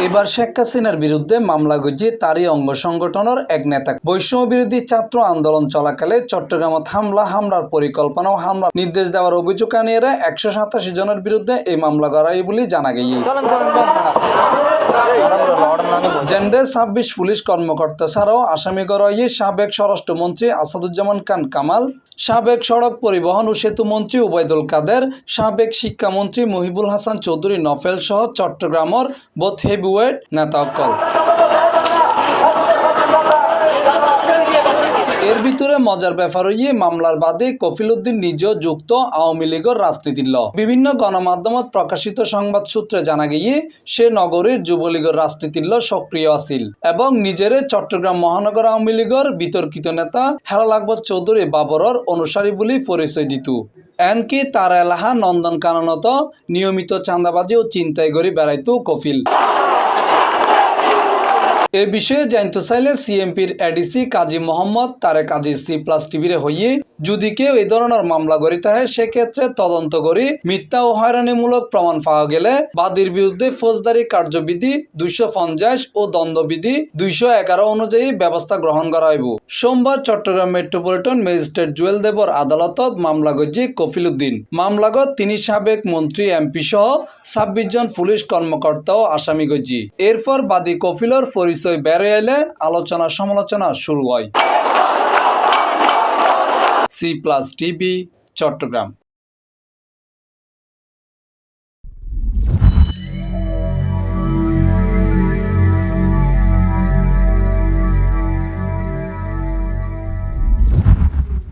এবার শেখ হাসিনার বিরুদ্ধে মামলা গজিয়ে তারই অঙ্গ সংগঠনের এক নেতা বৈষম্য বিরোধী ছাত্র আন্দোলন চলাকালে চট্টগ্রামত হামলার পরিকল্পনা ও হামলার নির্দেশ দেওয়ার অভিযোগ আনিয়ে 187 জনের বিরুদ্ধে এই মামলা করাই বলে জানা গিয়ে জেন্ডে 26 পুলিশ কর্মকর্তা ছাড়াও আসামি করা সাবেক স্বরাষ্ট্রমন্ত্রী আসাদুজ্জামান খান কামাল, সাবেক সড়ক পরিবহন ও সেতু মন্ত্রী ওবায়দুল কাদের, সাবেক শিক্ষামন্ত্রী মহিবুল হাসান চৌধুরী নফেল সহ চট্টগ্রামের বোথ হেভিওয়েট নেতাকল। এর ভিতরে মজার ব্যাপার হইয়ে মামলার বাদে কফিল উদ্দিন নিজেও যুক্ত আওয়ামী লীগের রাজনীতির বিভিন্ন গণমাধ্যমত প্রকাশিত সংবাদ সূত্রে জানা গিয়ে সে নগরীর যুবলীগের রাজনীতির সক্রিয় আছিল এবং নিজেরে চট্টগ্রাম মহানগর আওয়ামী লীগের বিতর্কিত নেতা হেলাল আকবর চৌধুরী বাবরের অনুসারী বলে পরিচয় দিত। এনকি তার এলাহা নন্দনকাননত নিয়মিত চাঁদাবাজি ও চিন্তাই করে বেড়াইত কফিল। এ বিষয়ে জানতে চাইলে সিএমপির এডিসি কাজী মোহাম্মদ তারেক আজিজ C+ টিভিরে হইয়ে যদি কেউ এই ধরনের মামলা করিতে হয় সেক্ষেত্রে তদন্ত করে মিথ্যা ও হয়রানিমূলক প্রমাণ পাওয়া গেলে বাদীর বিরুদ্ধে ফৌজদারি কার্যবিধি 250 ও দণ্ডবিধি 211 অনুযায়ী ব্যবস্থা গ্রহণ করা হইব। সোমবার চট্টগ্রাম মেট্রোপলিটন ম্যাজিস্ট্রেট জুয়েল দেবর আদালতত মামলা গজি কফিল উদ্দিন। মামলাগত তিনি সাবেক মন্ত্রী এমপি সহ 26 জন পুলিশ কর্মকর্তা ও আসামি গজি। এরপর বাদী কফিলর পরিচয় বেড়ে এলে আলোচনা সমালোচনা শুরু হয়। C+ TV, Chittagong.